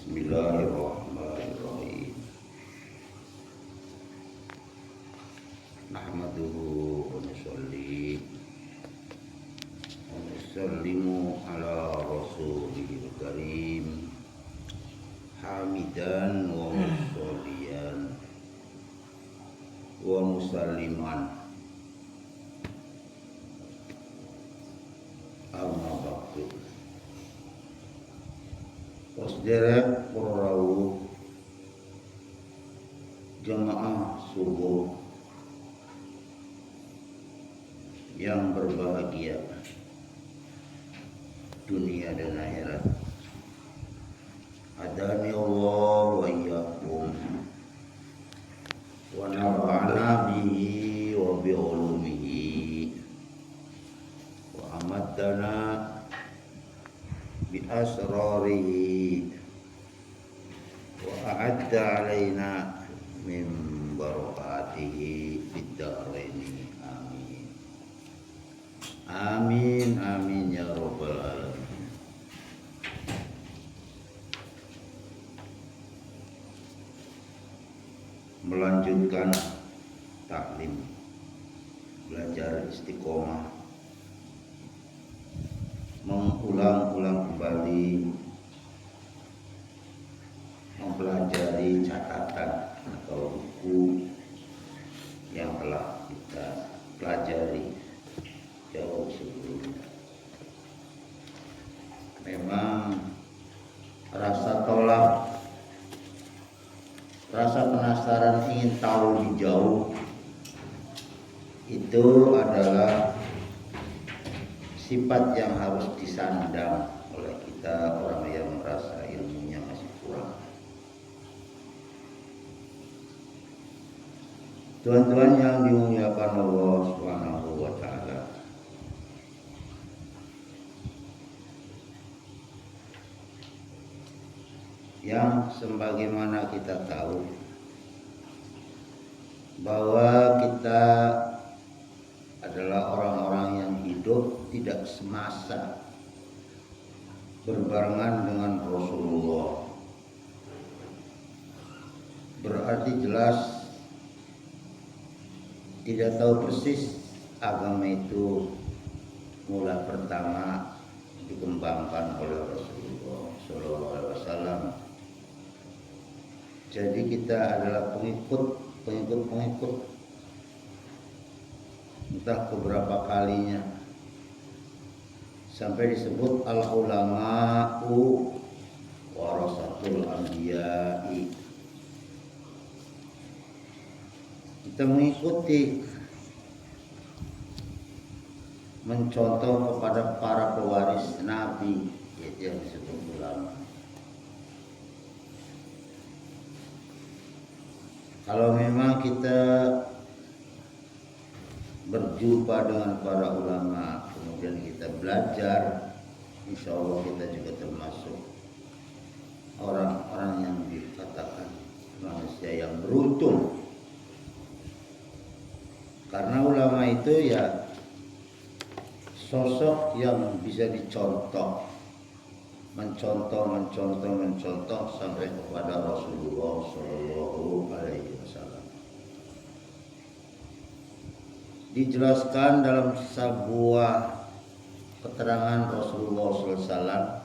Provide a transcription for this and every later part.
Bismillahirrahmanirrahim. Nahmaduhu wa nusalli wa nusallimu ala rasulil karim hamidan wa musalliyan wa musalliman amma ba'du. Wasderek perawu jamaah subuh yang berbahagia dunia dan akhirat. Hadani Allah wa iyyakum wa nafa'ana bihi wa bi ulumihi wa amaddana bi asrarihi wa a'adda alaina min barakatihi fid dharaini amin. Amin amin ya rabbal alamin. Melanjutkan taklim belajar istiqomah, mengulang-ulang kembali mempelajari catatan atau buku yang telah kita pelajari jauh sebelumnya. Memang rasa tolak, rasa penasaran ingin tahu lebih jauh itu adalah sifat yang harus disandang oleh kita orang yang merasa ilmunya masih kurang. Tuan-tuan yang dimuliakan Allah Subhanahu wa taala, yang sebagaimana kita tahu bahwa kita adalah orang-orang yang hidup tidak semasa berbarengan dengan Rasulullah. Berarti jelas tidak tahu persis agama itu mula pertama dikembangkan oleh Rasulullah SAW. Jadi kita adalah pengikut entah keberapa kalinya sampai disebut al-ulama'u warasatul anbiya'i. Kita mengikuti, mencontoh kepada para pewaris Nabi, yaitu yang disebut ulama. Kalau memang kita berjumpa dengan para ulama, kemudian kita belajar, insya Allah kita juga termasuk orang-orang yang dikatakan manusia yang beruntung. Karena ulama itu ya sosok yang bisa dicontoh, mencontoh sampai kepada Rasulullah Shallallahu Alaihi Wasallam. Dijelaskan dalam sebuah keterangan Rasulullah SAW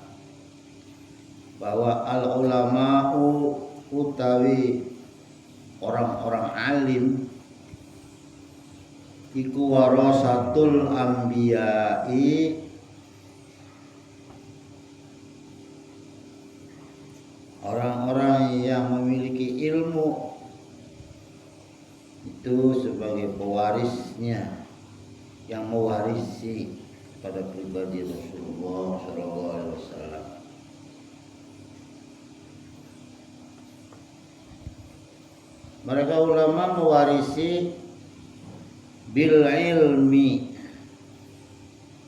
bahwa al-ulama'u utawi orang-orang alim iku warasatul anbiya'i, orang-orang yang memiliki ilmu itu sebagai pewarisnya, yang mewarisi pada pribadi Rasulullah SAW. Mereka ulama mewarisi bil ilmi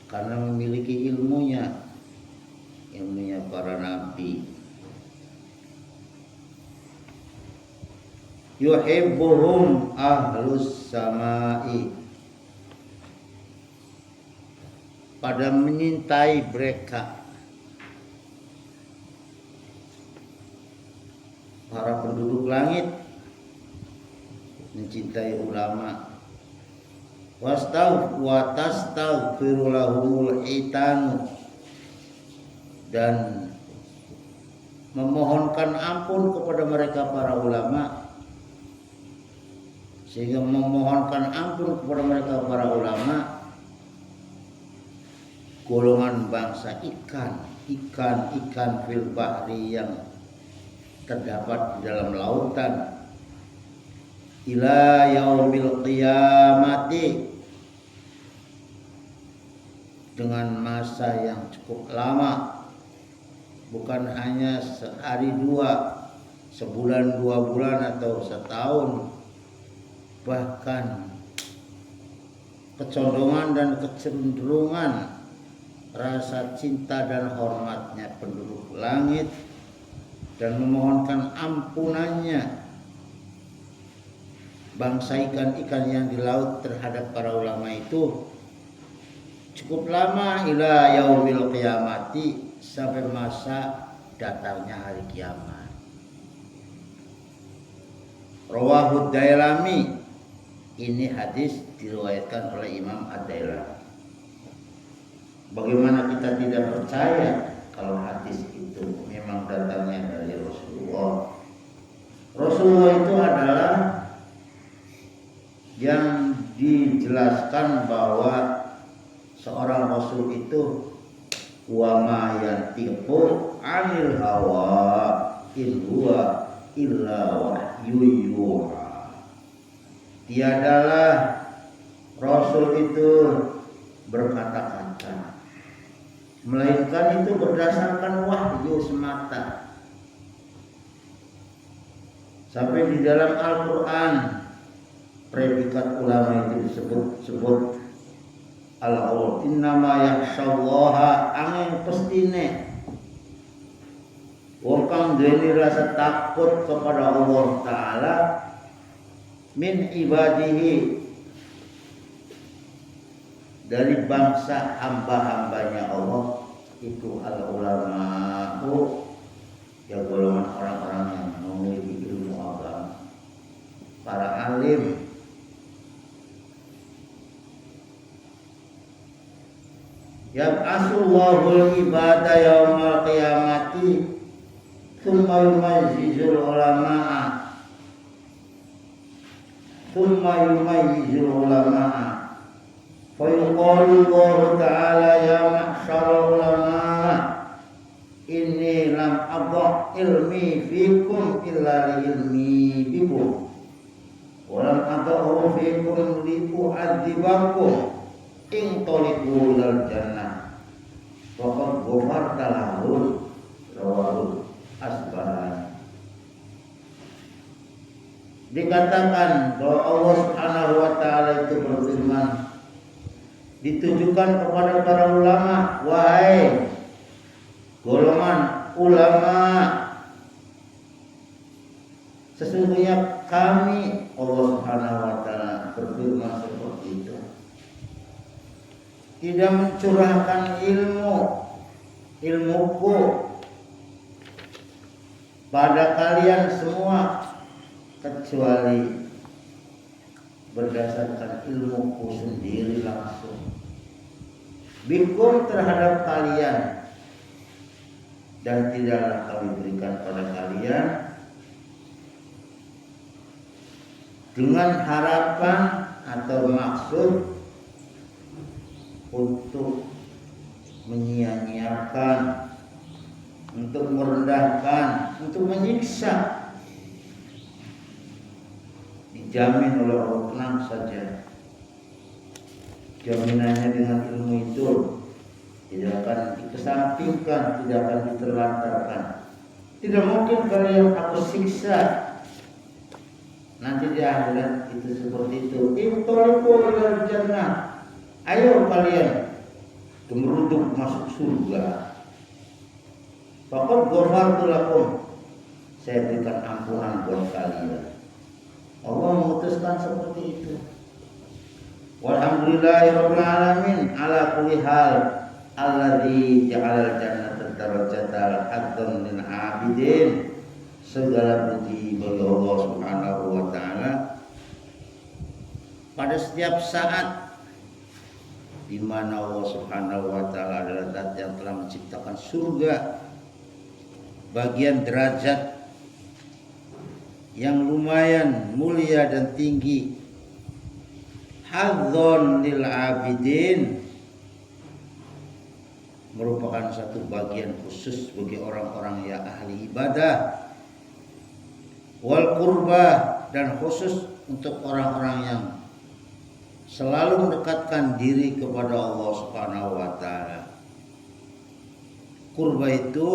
karena memiliki ilmunya para nabi. Yuhibbuhum ahlus samai, pada menyintai mereka para penduduk langit mencintai ulama. Wastaghfiru lahumul itanu, dan memohonkan ampun kepada mereka para ulama, sehingga memohonkan ampun kepada mereka para ulama golongan bangsa ikan fil bahri yang terdapat di dalam lautan, ila yaumil qiyamati, dengan masa yang cukup lama, bukan hanya sehari dua, sebulan dua bulan atau setahun, bahkan kecondongan dan kecenderungan rasa cinta dan hormatnya penduduk langit dan memohonkan ampunannya bangsa ikan-ikan yang di laut terhadap para ulama itu cukup lama, ila yaumil qiyamati, sampai masa datangnya hari kiamat. Rawahu Dailami, ini hadis diriwayatkan oleh Imam Ad-Dailami. Bagaimana kita tidak percaya kalau hadis itu memang datangnya dari Rasulullah? Rasulullah itu adalah yang dijelaskan bahwa seorang Rasul itu wa ma yantiqu 'anil hawa in huwa illa wahyu yuha. Tiadalah Rasul itu berkata-kata, melainkan itu berdasarkan wahyu semata. Sampai di dalam Al-Quran predikat ulama itu disebut al-awwal, innama yakhshallaha, angin pestine wong kang duweni rasa takut kepada Allah Ta'ala min ibadihi, dari bangsa hamba-hambanya Allah, itu al-ulama'u, ya golongan orang-orang yang memiliki ilmu agama, para alim. Yab'asullahul ibada yaumal qiyamati thumma yumayyizul ulama'a fa yuqalu Allahu ta'ala ya ma'syarul ulama' inni lam adha ilmi fikum illa li ilmi bikum wa lam adhahu fikum li u'adzibakum in toliqu ilal jannah faqad ghafarta lahu. Rawahu Asbahani. Dikatakan bahwa Allah Subhanahu wa taala itu berfirman, ditujukan kepada para ulama, wahai golongan ulama, sesungguhnya kami, Allah Subhanahu wa taala berfirman seperti itu, tidak mencurahkan ilmuku pada kalian semua kecuali berdasarkan ilmuku sendiri langsung bikum terhadap kalian, dan tidaklah kami berikan pada kalian dengan harapan atau maksud untuk menyia-nyiakan, untuk merendahkan, untuk menyiksa. Dijamin oleh Allah, tenang saja. Jaminannya dengan ilmu itu tidak akan dikesampingkan, tidak akan diterlantarkan. Tidak mungkin kalian aku siksa nanti di akhirat itu seperti itu. Intoliku ilal jannah, ayo kalian gemeruduk masuk surga. Faqad ghafartu lakum, saya berikan ampunan buat kalian. Allah memutuskan seperti itu. Walhamdulillahirabbil alamin ala kulli hal alladzi ja'alal jannata darajatan haqqan lil 'abidin segala puji bagi Allah Subhanahu wa taala pada setiap saat di mana Allah Subhanahu wa taala adalah zat yang telah menciptakan surga, bagian derajat yang lumayan mulia dan tinggi, hadzon lil abidin, merupakan satu bagian khusus bagi orang-orang yang ahli ibadah, wal qurbah, dan khusus untuk orang-orang yang selalu mendekatkan diri kepada Allah Subhanahu wa taala. Qurba itu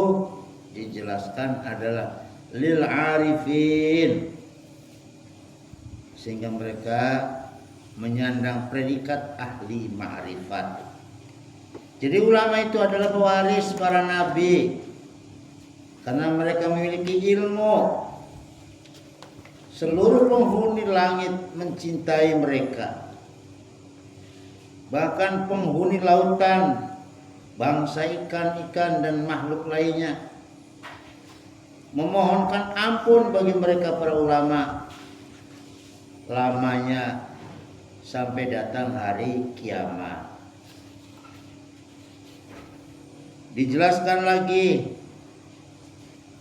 dijelaskan adalah lil arifin, sehingga mereka menyandang predikat ahli ma'rifat. Jadi ulama itu adalah pewaris para nabi karena mereka memiliki ilmu. Seluruh penghuni langit mencintai mereka. Bahkan penghuni lautan, bangsa ikan-ikan dan makhluk lainnya memohonkan ampun bagi mereka para ulama lamanya sampai datang hari kiamat. Dijelaskan lagi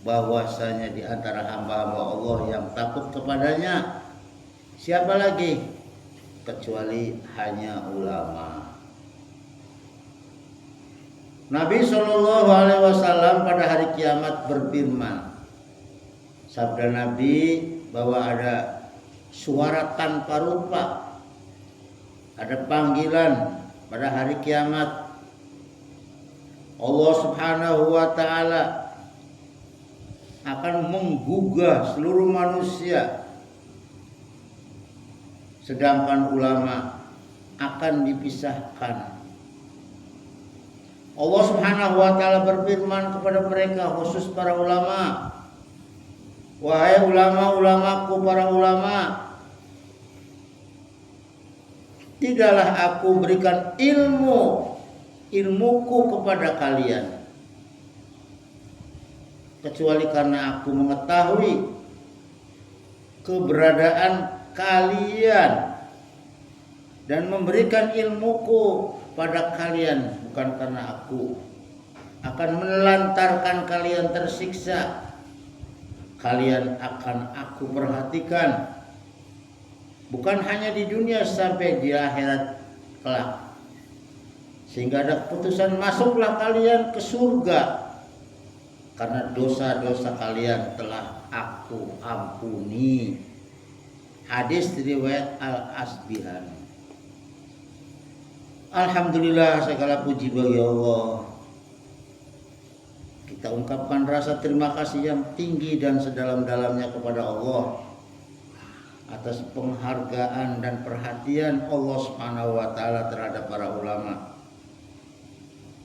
bahwasanya di antara hamba-hamba Allah yang takut kepadanya siapa lagi kecuali hanya ulama. Nabi Shallallahu Alaihi Wasallam pada hari kiamat berfirman, sabda Nabi bahwa ada suara tanpa rupa, ada panggilan pada hari kiamat. Allah Subhanahu wa taala akan menggugah seluruh manusia, sedangkan ulama akan dipisahkan. Allah Subhanahu wa taala berfirman kepada mereka, khusus para ulama, wahai ulama-ulamaku, para ulama, tidaklah aku berikan ilmuku kepada kalian kecuali karena aku mengetahui keberadaan kalian dan memberikan ilmuku pada kalian bukan karena aku akan menelantarkan kalian tersiksa. Kalian akan aku perhatikan bukan hanya di dunia sampai di akhirat kelak, sehingga ada keputusan masuklah kalian ke surga karena dosa-dosa kalian telah aku ampuni. Hadis riwayat Al-Asbihani. Alhamdulillah, segala puji bagi Allah. Kita ungkapkan rasa terima kasih yang tinggi dan sedalam-dalamnya kepada Allah atas penghargaan dan perhatian Allah Subhanahu wa taala terhadap para ulama.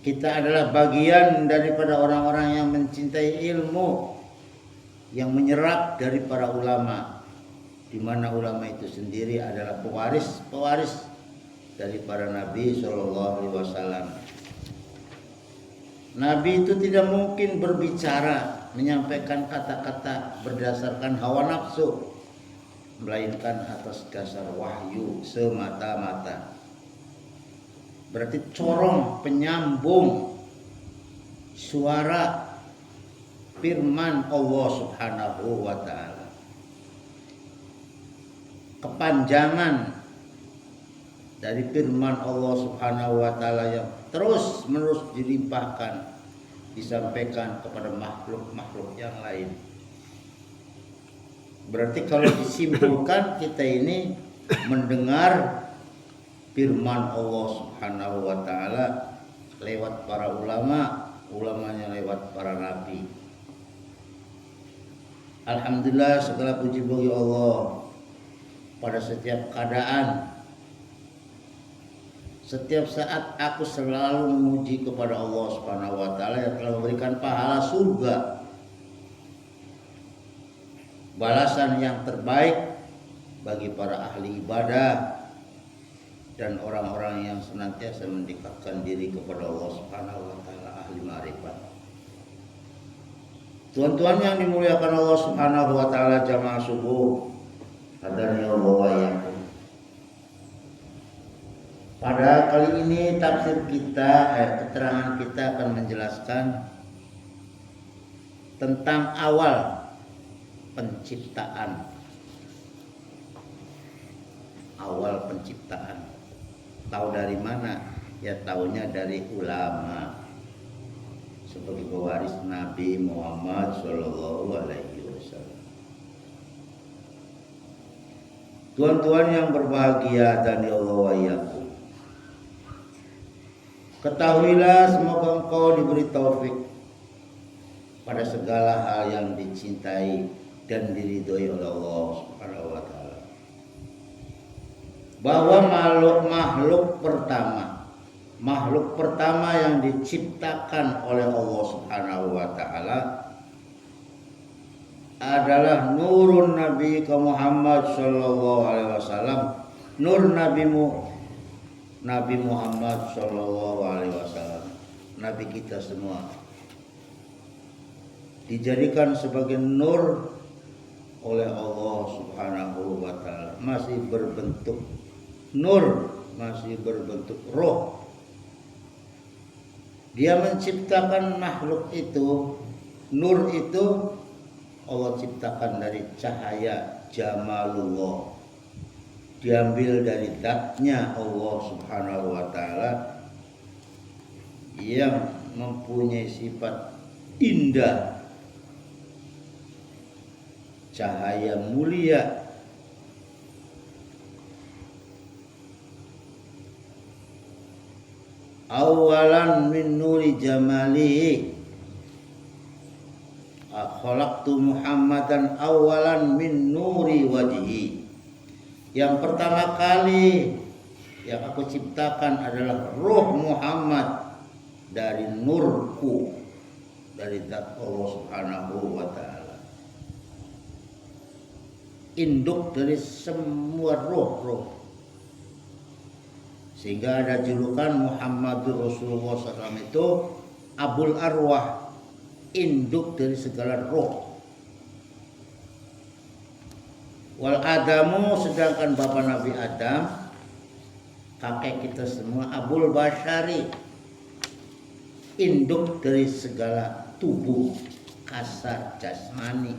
Kita adalah bagian daripada orang-orang yang mencintai ilmu, yang menyerap dari para ulama, di mana ulama itu sendiri adalah pewaris dari para nabi Shallallahu Alaihi Wasallam. Nabi itu tidak mungkin berbicara, menyampaikan kata-kata berdasarkan hawa nafsu, melainkan atas dasar wahyu semata-mata. Berarti corong penyambung suara firman Allah Subhanahu wa taala. Kepanjangan dari firman Allah Subhanahu wa taala yang terus-menerus dilimpahkan, disampaikan kepada makhluk-makhluk yang lain. Berarti kalau disimpulkan, kita ini mendengar firman Allah Subhanahu wa taala lewat para ulama, ulamanya lewat para nabi. Alhamdulillah, segala puji bagi Allah. Pada setiap keadaan, setiap saat aku selalu memuji kepada Allah Subhanahu wa taala yang telah memberikan pahala surga, balasan yang terbaik bagi para ahli ibadah dan orang-orang yang senantiasa mendekatkan diri kepada Allah Subhanahu wa taala, ahli ma'rifat. Tuan-tuan yang dimuliakan Allah Subhanahu wa taala, jamaah subuh, hadani Allah wa iyyakum. Pada kali ini tafsir kita, keterangan kita akan menjelaskan tentang awal penciptaan. Awal penciptaan. Tahu dari mana? Ya tahunya dari ulama. Sebagai pewaris Nabi Muhammad Shallallahu Alaihi Wasallam. Tuan-tuan yang berbahagia dan ya Allah wa iyyakum. Ketahuilah semoga engkau diberi taufik pada segala hal yang dicintai dan diridhoi oleh Allah Subhanahu wa taala. Bahwa makhluk pertama yang diciptakan oleh Allah Subhanahu wa taala adalah nurun Nabi Muhammad sallallahu alaihi wasallam, nur Nabi Muhammad sallallahu alaihi wasallam, nabi kita semua dijadikan sebagai nur oleh Allah Subhanahu wa taala, masih berbentuk nur, masih berbentuk roh. Dia menciptakan makhluk itu, nur itu Allah ciptakan dari cahaya jamalullah, diambil dari zatnya Allah Subhanahu wa taala yang mempunyai sifat indah, cahaya mulia. Awalan min nuri jamalihi, khalaqtu Muhammadan awalan min nuri wajhi. Yang pertama kali yang aku ciptakan adalah ruh Muhammad dari nurku, dari zat Allah Subhanahu wa taala, induk dari semua roh-roh. Sehingga ada julukan Muhammadur Rasulullah SAW itu Abul Arwah, induk dari segala roh. Wal Adamu, sedangkan bapak Nabi Adam, kakek kita semua, Abul Bashari, induk dari segala tubuh kasar jasmani.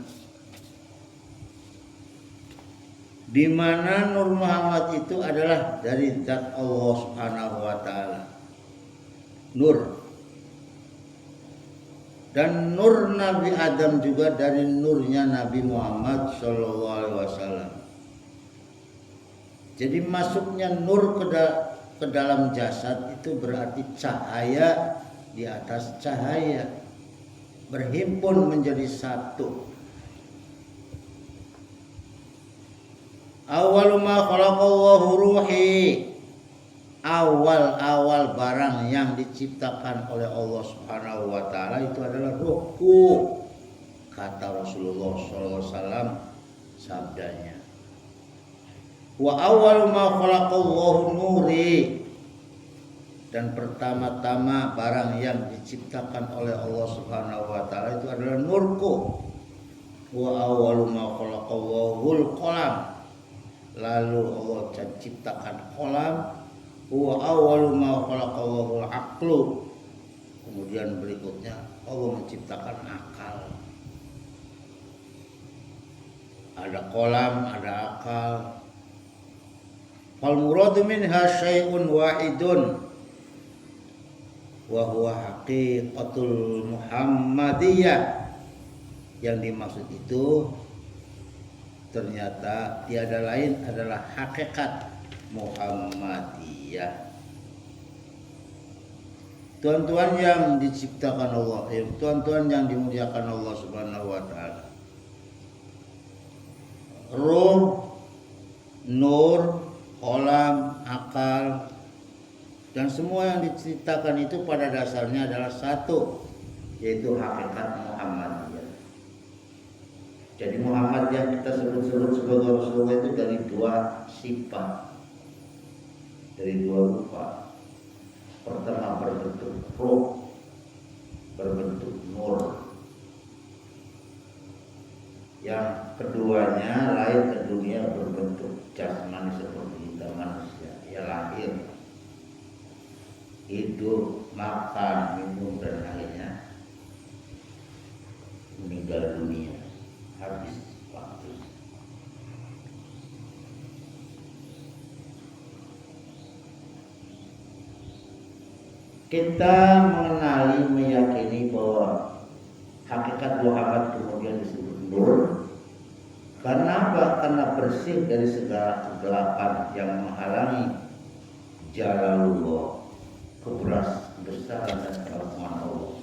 Di mana Nur Muhammad itu adalah dari zat Allah Subhanahu wa taala. Nur. Dan nur Nabi Adam juga dari nurnya Nabi Muhammad sallallahu alaihi wasallam. Jadi masuknya nur ke dalam jasad itu berarti cahaya di atas cahaya, berhimpun menjadi satu. Awwalu ma khalaqallahu ruhi, awal barang yang diciptakan oleh Allah Subhanahu wa taala itu adalah ruhku, kata Rasulullah sallallahu alaihi wasallam sabdanya. Wa awwalu ma khalaqallahu nuri, dan pertama-tama barang yang diciptakan oleh Allah Subhanahu wa taala itu adalah nurku. Wa awwalu ma khalaqallahu qalam, lalu Allah ciptakan qalam. Wa awwalu ma khalaqallahu aqlu, kemudian berikutnya Allah menciptakan akal. Ada qalam, ada akal. Fal muradu minha syai'un wahidun wa huwa haqiqatul Muhammadiyah. Yang dimaksud itu ternyata tiada lain adalah hakikat Muhammadiyah. Tuan-tuan yang diciptakan Allah, tuan-tuan yang dimuliakan Allah Subhanahu wa taala. Ruh, nur, qalam, akal, dan semua yang diceritakan itu pada dasarnya adalah satu, yaitu hakikat Muhammadiyah. Jadi Muhammad yang kita sebut sebagai Rasulullah itu dari dua sifat, dari dua rupa. Pertama berbentuk roh, berbentuk nur. Yang keduanya lahir ke dunia berbentuk jasmani seperti kita manusia. Ia lahir, hidup, makan, minum dan akhirnya meninggal dunia, habis waktu. Kita mengenali, meyakini bahwa hakikat Muhammad kemudian disebut nur. Karena apa? Karena bersih dari segala kegelapan yang menghalangi jalalullah, kebesaran dan keagungan Allah.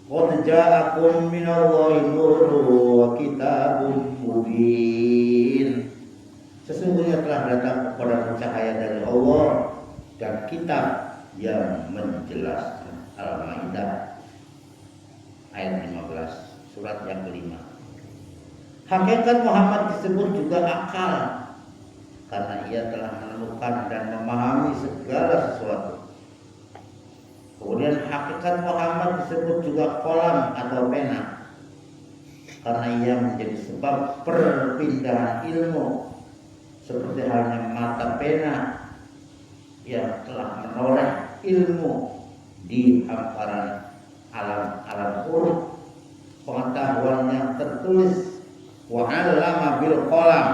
Qad ja'akum minallahi nurun wa kitabun mubin. Sesungguhnya telah datang kepada cahaya dari Allah dan kitab yang menjelaskan. Al-Maidah ayat 15, surat yang kelima. Hakikat Muhammad disebut juga akal karena ia telah menemukan dan memahami segala sesuatu. Kemudian hakikat Muhammad disebut juga kolam atau pena karena ia menjadi sebab perpindahan ilmu, seperti halnya mata pena yang telah menoleh ilmu di hamparan alam huruf, pengetahuan yang tertulis, wa 'allama bil qalam.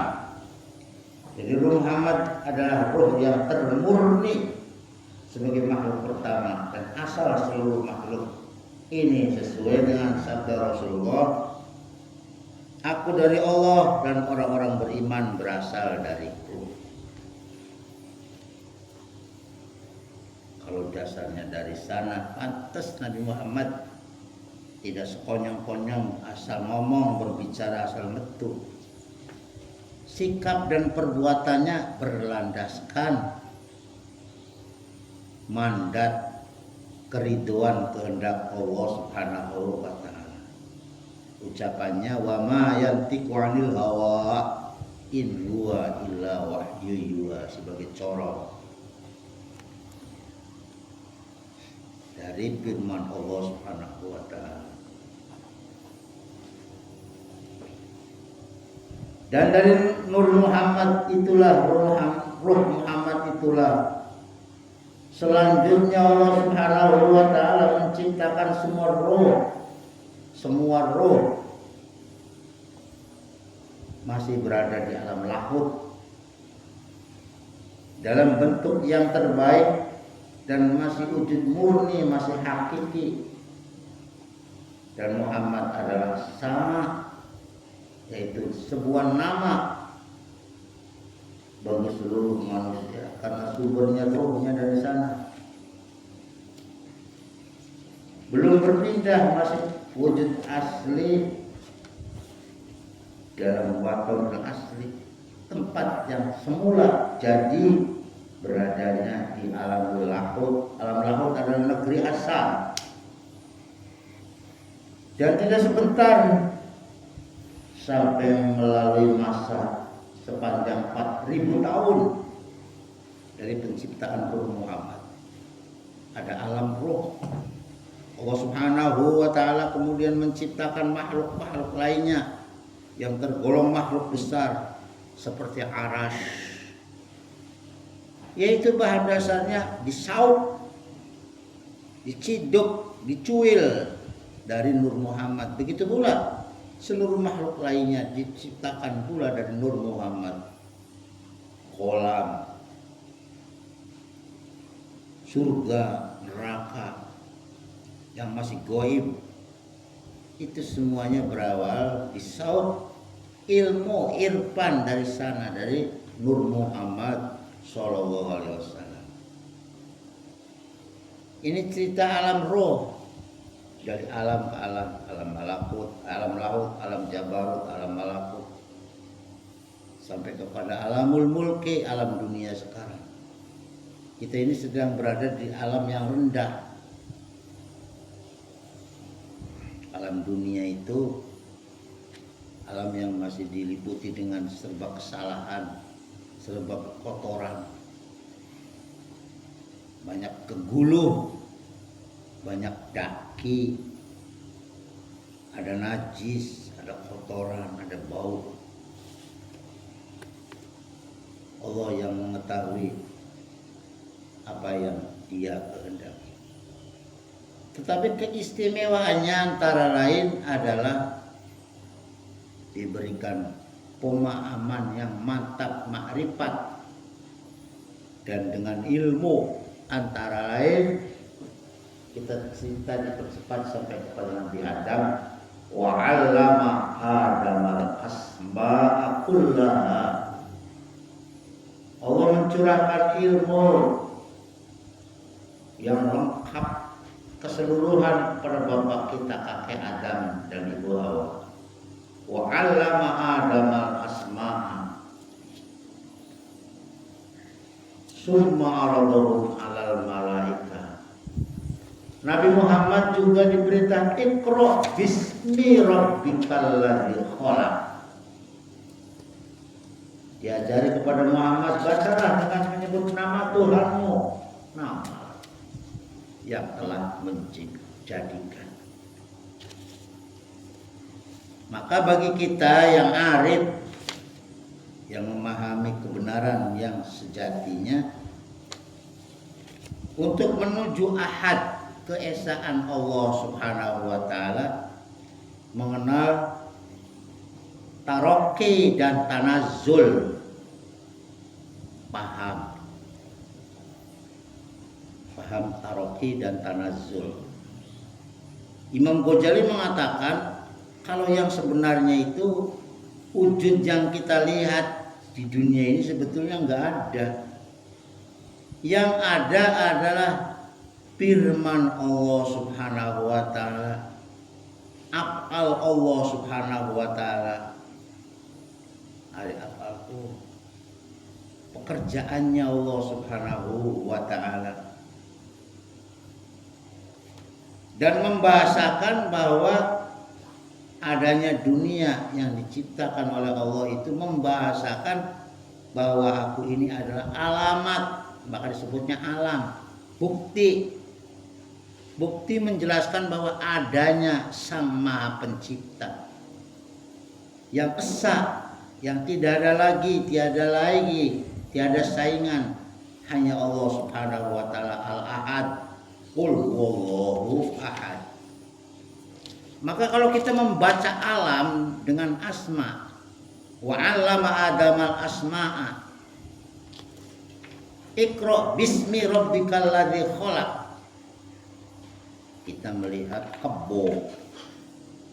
Jadi Ruh Muhammad adalah ruh yang termurni sebagai makhluk pertama dan asal seluruh makhluk. Ini sesuai dengan sabda Rasulullah, aku dari Allah dan orang-orang beriman berasal dariku. Kalau dasarnya dari sana, pantas Nabi Muhammad tidak sekonyong-konyong asal ngomong, berbicara asal metu. Sikap dan perbuatannya berlandaskan mandat keriduan kehendak Allah Subhanahu wa ta'ala. Ucapannya wa ma yantiqu 'anil hawa in huwa illa wahyu yuha, sebagai corong dari firman Allah Subhanahu wa ta'ala. Dan dari Nur Muhammad itulah, Ruh Muhammad itulah selanjutnya Allah Subhanahu wa ta'ala menciptakan semua roh masih berada di alam lahut dalam bentuk yang terbaik dan masih wujud murni, masih hakiki. Dan Muhammad adalah sama, yaitu sebuah nama bagi seluruh manusia karena sumbernya rohnya dari sana. Belum berpindah, masih wujud asli dalam waton yang asli, tempat yang semula jadi beradanya di alam lahut. Alam lahut adalah negeri asal. Dan tidak sebentar sampai melalui masa sepanjang 4.000 tahun dari penciptaan Ruh Muhammad. Ada alam roh. Allah Subhanahu wa ta'ala kemudian menciptakan makhluk-makhluk lainnya yang tergolong makhluk besar seperti arash, yaitu bahan dasarnya disaut, diciduk, dicuil dari Nur Muhammad. Begitu pula seluruh makhluk lainnya diciptakan pula dari Nur Muhammad. Kolam, surga, neraka yang masih goib, itu semuanya berawal disaut ilmu irfan dari sana, dari Nur Muhammad Sallallahu Alaihi Wasallam. Ini cerita alam roh, dari alam ke alam, alam malakut, alam laut, alam jabarut, alam malakut, sampai kepada alamul mulki, alam dunia sekarang. Kita ini sedang berada di alam yang rendah. Alam dunia itu alam yang masih diliputi dengan serba kesalahan, serba kotoran, banyak keguluh, banyak daki, ada najis, ada kotoran, ada bau. Allah yang mengetahui apa yang Dia kehendaki. Tetapi keistimewaannya antara lain adalah diberikan pemahaman yang mantap, makrifat, dan dengan ilmu antara lain kita cerita dipercepat sampai kepada Nabi Adam. Wa 'allama Adam al-asma'a kullaha. Allah mencurahkan ilmu yang lengkap keseluruhan kepada bapak kita, kakek Adam dan ibu Hawa. Wa 'allama Adam al-asma'a summa 'aradahum 'alal malaika. Nabi Muhammad juga diberitakan Iqra bismi rabbikal ladzi khalaq. Diajari kepada Muhammad, bacalah dengan menyebut nama Tuhanmu, nama yang telah menjadikan. Maka bagi kita yang arif, yang memahami kebenaran yang sejatinya, untuk menuju ahad keesaan Allah Subhanahu wa taala, mengenal taroki dan tanazul, paham taroki dan tanazul. Imam Ghazali mengatakan kalau yang sebenarnya itu wujud yang kita lihat di dunia ini sebetulnya enggak ada. Yang ada adalah firman Allah Subhanahu wa taala, af'al Allah Subhanahu wa taala. Af'al pekerjaannya Allah Subhanahu wa taala. Dan membahasakan bahwa adanya dunia yang diciptakan oleh Allah itu membahasakan bahwa aku ini adalah alamat, maka disebutnya alam, bukti menjelaskan bahwa adanya Sang Maha Pencipta yang esa, yang tiada saingan, hanya Allah Subhanahu wa taala al-ahad, qul huwallahu ahad. Maka kalau kita membaca alam dengan asma, wa 'allama Adamal asma'a, Iqra bismi rabbikal ladzi khalaq, kita melihat kebo.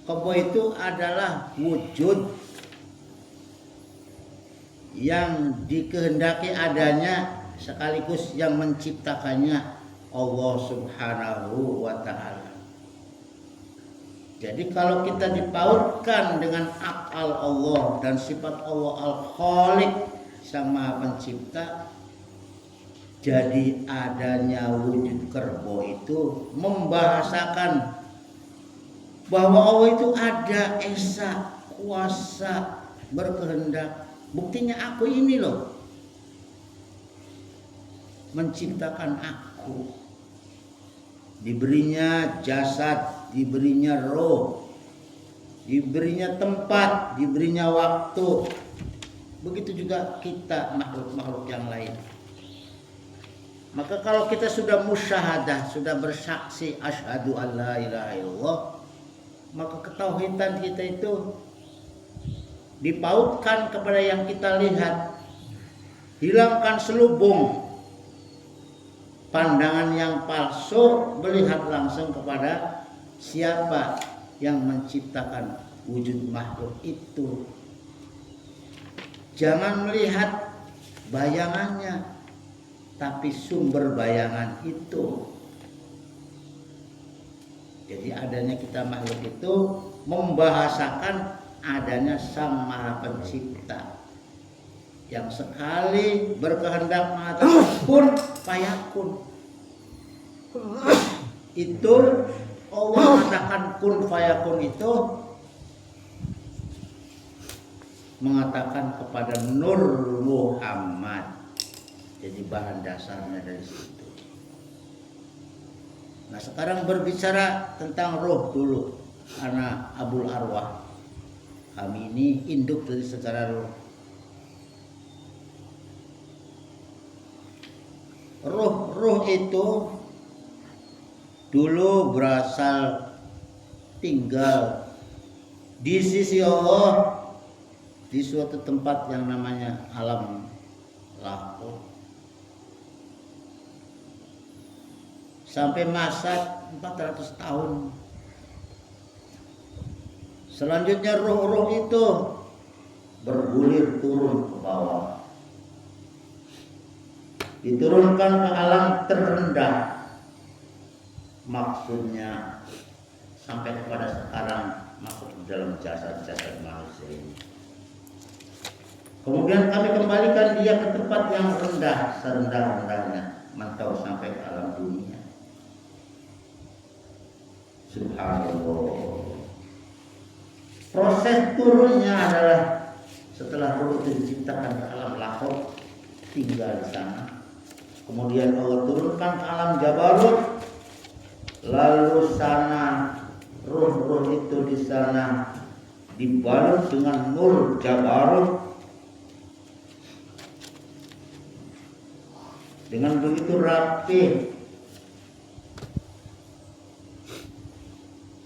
Kebo itu adalah wujud yang dikehendaki adanya sekaligus yang menciptakannya Allah Subhanahu wa taala. Jadi kalau kita dipautkan dengan akal Allah dan sifat Allah Al-Khaliq, Sang Maha Pencipta, jadi adanya wujud kerbo itu membahasakan bahwa Allah itu ada, esa, kuasa, berkehendak. Buktinya aku ini loh, menciptakan aku. Diberinya jasad, diberinya roh, diberinya tempat, diberinya waktu. Begitu juga kita, makhluk-makhluk yang lain. Maka kalau kita sudah musyahadah, sudah bersaksi asyhadu alla ilaha illallah, maka ketauhidan kita itu dipautkan kepada yang kita lihat. Hilangkan selubung pandangan yang palsu, melihat langsung kepada siapa yang menciptakan wujud makhluk itu. Jangan melihat bayangannya, tapi sumber bayangan itu. Jadi adanya kita makhluk itu membahasakan adanya Sang Maha Pencipta yang sekali berkehendak mengatakan kun fayakun. Itu Allah mengatakan kun fayakun itu mengatakan kepada Nur Muhammad. Jadi bahan dasarnya dari situ. Nah sekarang berbicara tentang roh dulu. anak Abul Arwah. Kami ini induk dari secara roh. Roh itu dulu berasal tinggal di sisi Allah di suatu tempat yang namanya alam lahir. Sampai masa 400 tahun. Selanjutnya roh-roh itu bergulir turun ke bawah. Diturunkan ke alam terendah. Maksudnya sampai kepada sekarang masuk dalam jasad-jasad manusia ini. Kemudian kami kembalikan dia ke tempat yang rendah, serendah-rendahnya, mantau sampai ke alam dunia. Subhanallah. Proses turunnya adalah setelah roh itu diciptakan ke alam lahir, tinggal di sana. Kemudian Allah turunkan ke alam Jabarut, lalu sana roh-roh itu di sana dibalut dengan nur Jabarut. Dengan begitu rapi.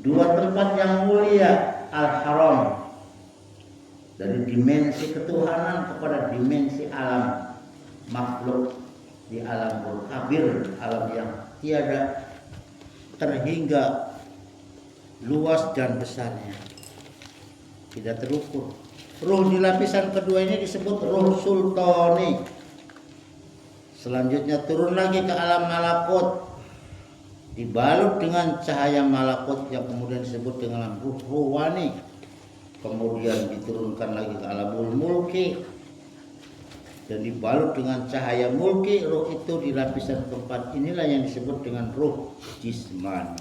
Dua tempat yang mulia, Al-Haram, dari dimensi ketuhanan kepada dimensi alam makhluk di alam kabir, alam yang tiada terhingga luas dan besarnya, tidak terukur. Ruh di lapisan kedua ini disebut ruh sultani. Selanjutnya turun lagi ke alam malakut, dibalut dengan cahaya malakut yang kemudian disebut dengan ruh ruwani. Kemudian diturunkan lagi ke alamul mulki dan dibalut dengan cahaya mulki. Ruh itu di lapisan keempat inilah yang disebut dengan ruh jismani.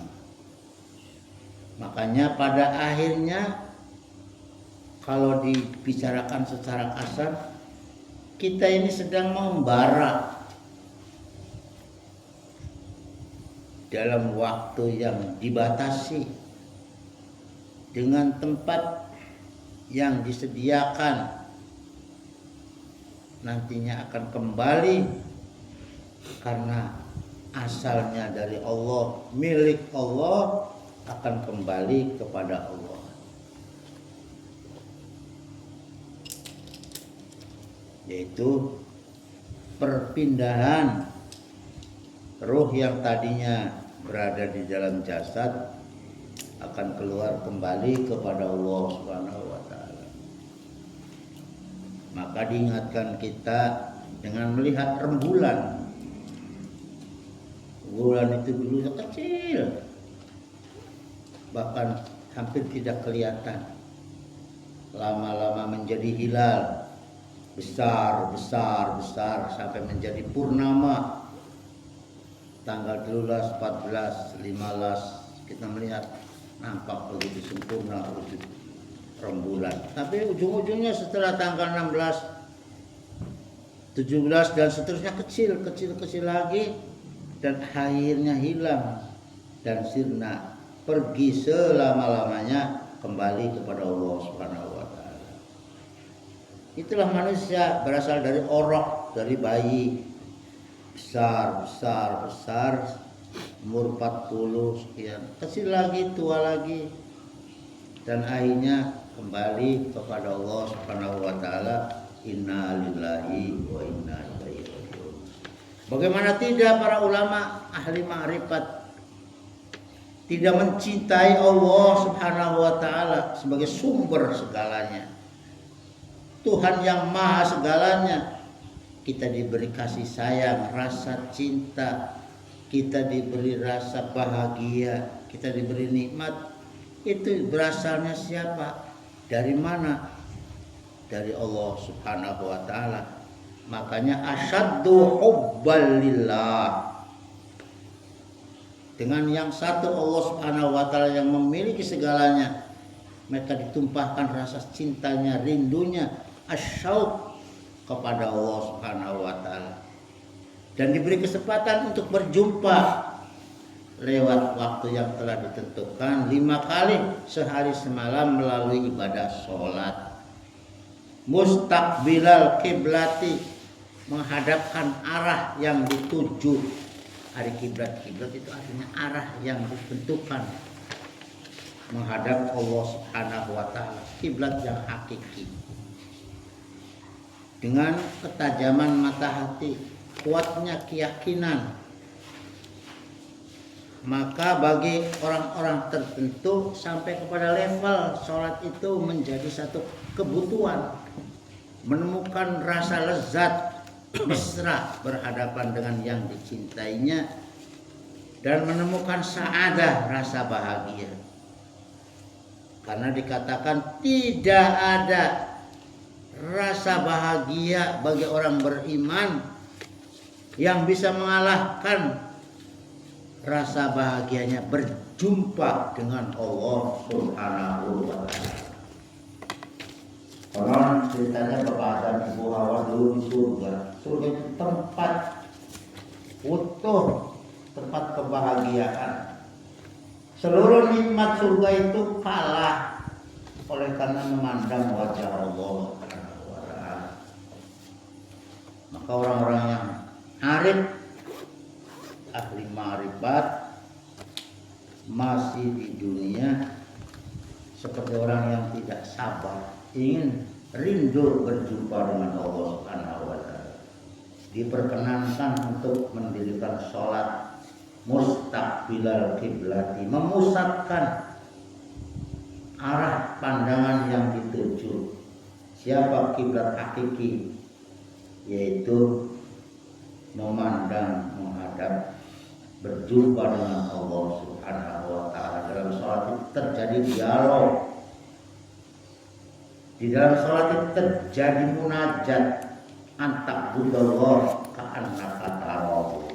Makanya pada akhirnya kalau dibicarakan secara kasar, kita ini sedang membara dalam waktu yang dibatasi dengan tempat yang disediakan, nantinya akan kembali karena asalnya dari Allah, milik Allah, akan kembali kepada Allah. Yaitu perpindahan ruh yang tadinya berada di dalam jasad akan keluar kembali kepada Allah Subhanahu wa taala. Maka diingatkan kita dengan melihat rembulan. Bulan itu dulu kecil, bahkan hampir tidak kelihatan. Lama-lama menjadi hilal, besar sampai menjadi purnama. Tanggal 13, 14, 15 kita melihat nampak begitu sempurna wujud rembulan. Tapi ujung-ujungnya setelah tanggal 16, 17 dan seterusnya kecil lagi dan akhirnya hilang dan sirna, pergi selama-lamanya kembali kepada Allah Subhanahu wa taala. Itulah manusia, berasal dari orok, dari bayi. Besar, umur 40 sekian, kecil lagi, tua lagi, dan akhirnya kembali kepada Allah Subhanahu wa taala. Inna lillahi wa inna ilaihi raji'un. Bagaimana tidak para ulama ahli ma'rifat tidak mencintai Allah Subhanahu wa taala sebagai sumber segalanya, Tuhan yang maha segalanya. Kita diberi kasih sayang, rasa cinta, kita diberi rasa bahagia, kita diberi nikmat. Itu berasalnya siapa? Dari mana? Dari Allah Subhanahu wa taala. Makanya asyaddu hubbal lillah. Dengan yang satu Allah Subhanahu wa taala yang memiliki segalanya, mereka ditumpahkan rasa cintanya, rindunya, asyauq kepada Allah Subhanahu wa taala, dan diberi kesempatan untuk berjumpa lewat waktu yang telah ditentukan 5 kali sehari semalam melalui ibadah sholat. Mustaqbilal kiblati, menghadapkan arah yang dituju. Hari kiblat itu artinya arah yang ditentukan, menghadap Allah Subhanahu wa taala, kiblat yang hakiki. Dengan ketajaman mata hati, kuatnya keyakinan, maka bagi orang-orang tertentu sampai kepada level sholat itu menjadi satu kebutuhan, menemukan rasa lezat mesra berhadapan dengan yang dicintainya, dan menemukan sa'adah, rasa bahagia. Karena dikatakan tidak ada rasa bahagia bagi orang beriman yang bisa mengalahkan rasa bahagianya berjumpa dengan Allah Subhanahu wa taala. Konon ceritanya Bapak dan Ibu Hawa dulu di surga. Surga itu tempat utuh, tempat kebahagiaan. Seluruh nikmat surga itu kalah oleh karena memandang wajah Allah. Maka orang-orang yang arif, ahli ma'rifat, masih di dunia seperti orang yang tidak sabar, ingin rindu berjumpa dengan Allah Subhanahu wa taala. Diperkenankan untuk mendirikan sholat mustaqbilal kiblati, memusatkan arah pandangan yang dituju. Siapa kiblat hakiki? Yaitu memandang, menghadap, berjumpa dengan Allah Subhanahu wa taala. Dalam sholat itu terjadi dialog. Di dalam sholat itu terjadi munajat, antakbudallah ka'annaka tarahu.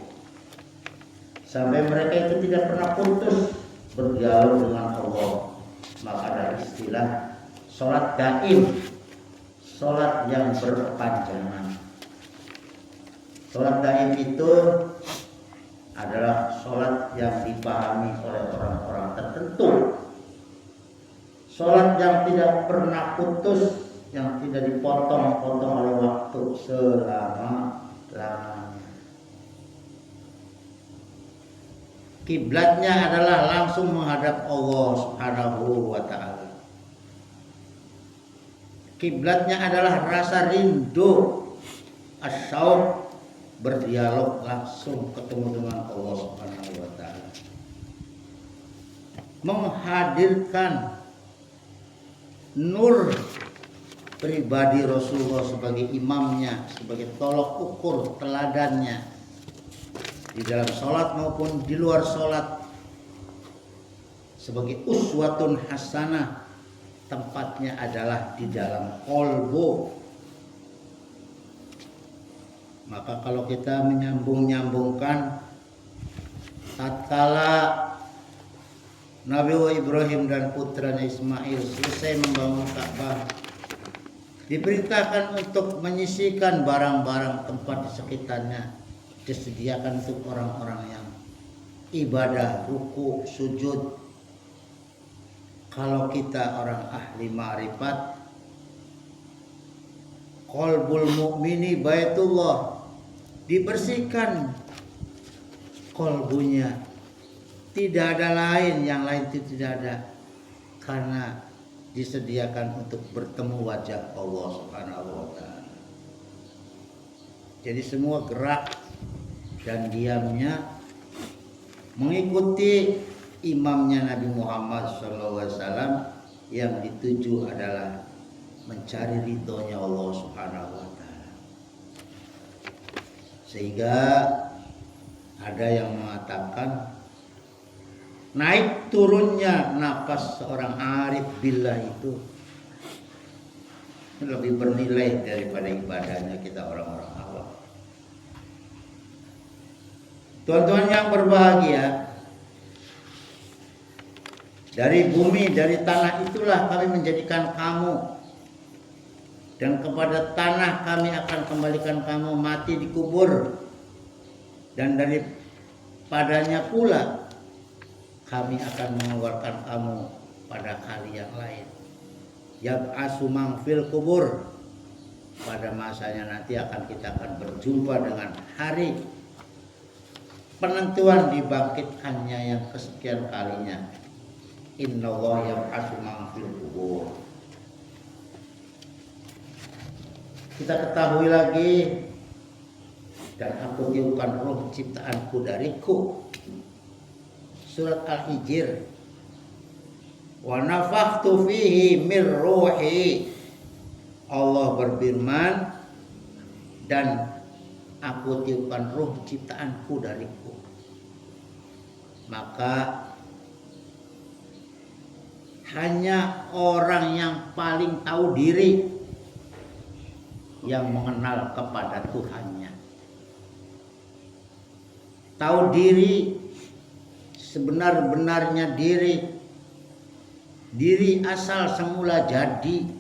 Sampai mereka itu tidak pernah putus berdialog dengan Allah. Maka ada istilah sholat daim, sholat yang berkepanjangan. Sholat daim itu adalah sholat yang dipahami oleh orang-orang tertentu. Sholat yang tidak pernah putus, yang tidak dipotong-potong oleh waktu selama-lamanya. Kiblatnya adalah langsung menghadap Allah Subhanahu wa taala. Kiblatnya adalah rasa rindu, asyauq, berdialog langsung ketemu dengan Allah Subhanahu wa taala. Menghadirkan nur pribadi Rasulullah sebagai imamnya, sebagai tolok ukur teladannya di dalam sholat maupun di luar sholat, sebagai uswatun hasanah. Tempatnya adalah di dalam qalbu. Maka kalau kita menyambung-nyambungkan, tatkala Nabi Ibrahim dan putranya Ismail selesai membangun Ka'bah, diperintahkan untuk menyisihkan barang-barang tempat di sekitarnya, disediakan untuk orang-orang yang ibadah, ruku, sujud. Kalau kita orang ahli ma'rifat, qalbul mu'mini baitullah, dibersihkan qalbunya. Tidak ada lain, yang lain itu tidak ada, karena disediakan untuk bertemu wajah Allah Subhanahu wa taala. Jadi semua gerak dan diamnya mengikuti imamnya Nabi Muhammad SAW, yang dituju adalah mencari ridhonya Allah Subhanahu wa taala. Sehingga ada yang mengatakan naik turunnya nafas seorang arif billah itu lebih bernilai daripada ibadahnya kita orang-orang awam. Tuan-tuan yang berbahagia, dari bumi, dari tanah itulah kami menjadikan kamu, dan kepada tanah kami akan kembalikan kamu mati dikubur, dan daripadanya pula kami akan mengeluarkan kamu pada hari yang lain. Yab'asu man fil kubur, pada masanya nanti kita akan berjumpa dengan hari penentuan dibangkitkannya yang kesekian kalinya. Innallaha yab'asu man fil kubur. Kita ketahui lagi, dan aku tiupkan roh ciptaanku dariku. Surat Al-Hijr. Wa nafakhtu fihi min ruhi. Allah berfirman, dan aku tiupkan roh ciptaanku dariku. Maka hanya orang yang paling tahu diri yang mengenal kepada Tuhannya. Tahu diri, sebenar-benarnya diri asal semula jadi.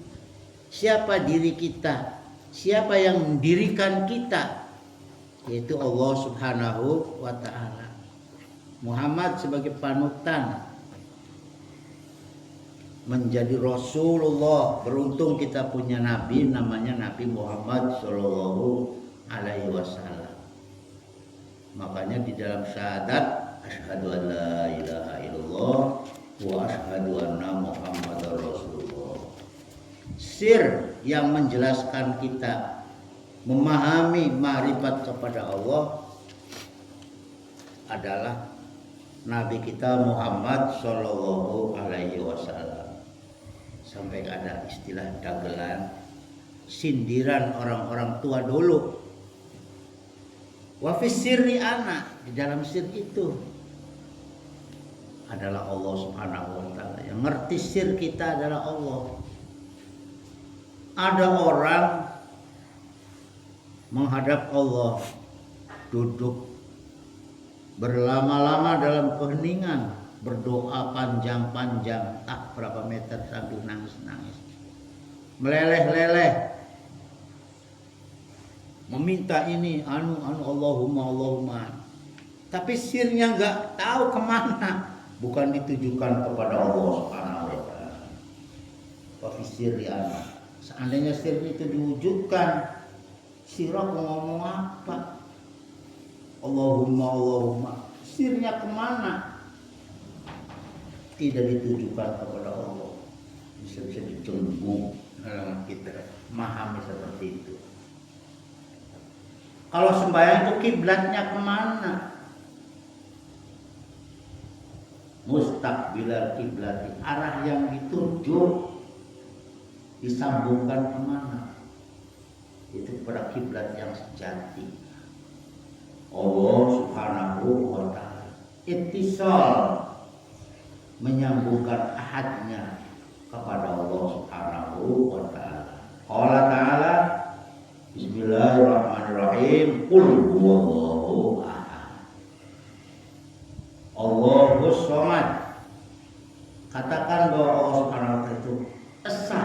Siapa diri kita? Siapa yang mendirikan kita? Yaitu Allah Subhanahu wa ta'ala. Muhammad sebagai panutan menjadi Rasulullah. Beruntung kita punya Nabi namanya Nabi Muhammad Sallallahu Alaihi Wasallam. Makanya di dalam syahadat, asyhadu an la ilaha illallah wa asyhadu anna Muhammadar Rasulullah. Sir yang menjelaskan kita memahami ma'rifat kepada Allah adalah Nabi kita Muhammad Sallallahu Alaihi Wasallam. Sampai ada istilah dagelan, sindiran orang-orang tua dulu. Wa fis sirri ana, di dalam sir itu adalah Allah Subhanahu wa ta'ala. Yang ngerti sir kita adalah Allah. Ada orang menghadap Allah, duduk berlama-lama dalam keheningan, berdoa panjang-panjang, tak berapa meter sambil nangis-nangis, meleleh-leleh, meminta ini, Allahumma. Tapi sirnya nggak tahu kemana, bukan ditujukan kepada Allah Subhanahu wa ta'ala. Tapi sir ana. Seandainya sir itu diwujudkan, sirah ngomong apa? Allahumma. Sirnya kemana? Tidak ditujukan kepada Allah. Bisa-bisa dicembung dalam kita memahami seperti itu. Kalau sembahyang itu kiblatnya kemana? Mustaqbilal kiblati, arah yang dituju disambungkan kemana? Itu kepada kiblat yang sejati, Allah Subhanahu wa ta'ala. Ittisal, menyambungkan ahadnya kepada Allah Subhanahu wa ta'ala. Allah ta'ala, bismillahirrahmanirrahim, qul huwallahu ahad, Allahus samad. Katakan bahwa Allah Subhanahu wa ta'ala itu esa,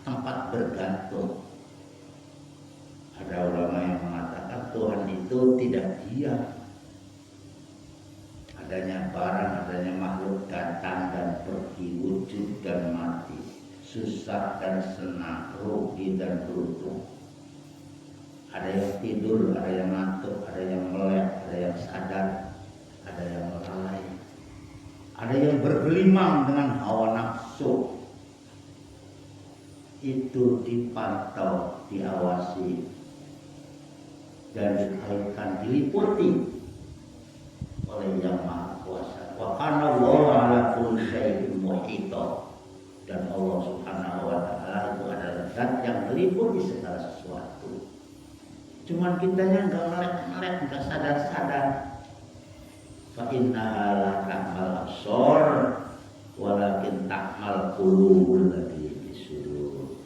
tempat bergantung. Ada ulama yang mengatakan Tuhan itu tidak diam. Adanya barang, adanya makhluk datang dan pergi, wujud dan mati, susah dan senang, rugi dan beruntung. Ada yang tidur, ada yang ngantuk, ada yang melek, ada yang sadar, ada yang lalai, ada yang bergelimang dengan hawa nafsu. Itu dipantau, diawasi, dan dikaitkan, diliputi oleh Yang Maha Kuasa. Wa kana Allahu ala kulli syai'in muhita. Dan Allah Subhanahu wa ta'ala itu adalah zat yang meliputi segala sesuatu. Cuman kitanya enggak melek-melek, enggak sadar-sadar. Fa innaha la ta'mal absar walakin ta'mal qulubul lati bisudur.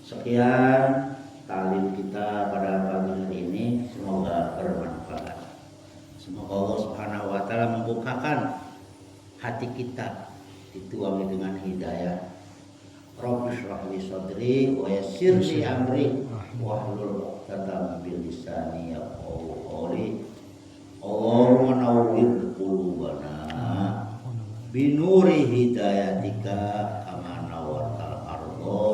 Sekian talim kita pada pagi hari ini, semoga bermanfaat. Semoga Allah Subhanahu wa ta'ala membukakan hati kita, dituangi dengan hidayah. Rabbi shrah li sadri wa yassir li amri wahlul 'uqdatam min lisani yafqahu qawli. Allahumma nawwir qulubana binuri hidayatika kama nawartal ardo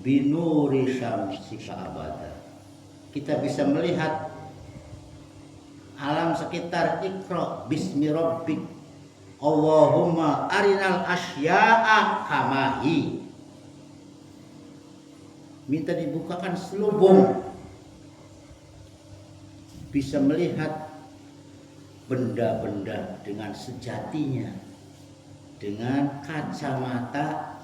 binuri syamsika abada. Kita bisa melihat alam sekitar. Iqra bismi rabbik Allahumma arinal asya'a kamahi. Minta dibukakan selubung, bisa melihat benda-benda dengan sejatinya, dengan kacamata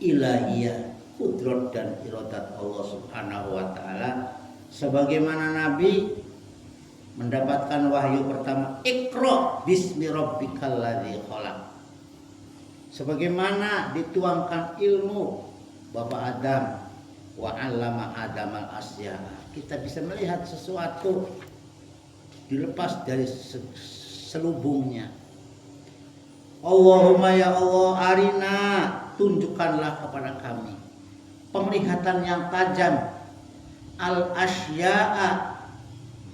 ilahiyah, kudrat dan iradat Allah Subhanahu wa taala, sebagaimana Nabi mendapatkan wahyu pertama, Iqra bismi rabbikal ladzi khalaq. Sebagaimana dituangkan ilmu Bapak Adam, wa 'allama Adamal asya. Kita bisa melihat sesuatu dilepas dari selubungnya. Allahumma ya Allah arina, tunjukkanlah kepada kami penglihatan yang tajam, al asya'a,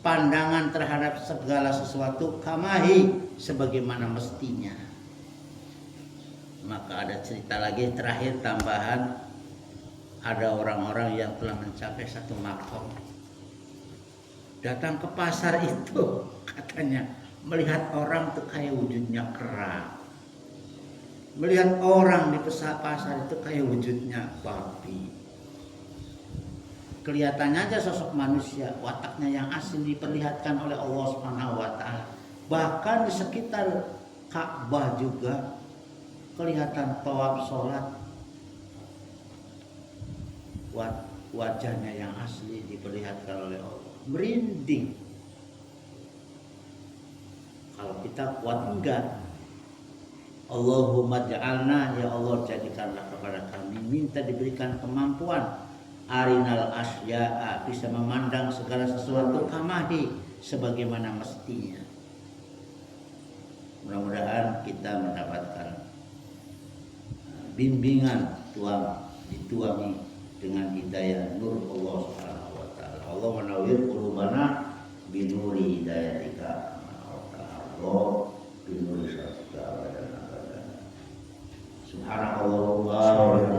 pandangan terhadap segala sesuatu, kamahi, sebagaimana mestinya. Maka ada cerita lagi terakhir tambahan, ada orang-orang yang telah mencapai satu makom, datang ke pasar itu, katanya melihat orang tuh kayak wujudnya kera, melihat orang di pasar itu kayak wujudnya babi. Kelihatannya aja sosok manusia, wataknya yang asli diperlihatkan oleh Allah Subhanahu wa taala. Bahkan di sekitar Ka'bah juga kelihatan tawaf salat, wajahnya yang asli diperlihatkan oleh Allah. Merinding. Kalau kita kuat enggak? Allahumma ja'alna, ya Allah jadikanlah kepada kami, minta diberikan kemampuan arinal asya'a, bisa memandang segala sesuatu kamahi, sebagaimana mestinya. Mudah-mudahan kita mendapatkan bimbingan dituangi dengan hidayah nur Allah Subhanahu wa taala. Allah menawwir qulubana binuri hidayatika Allah binuri syamsika abada. Subhanallah.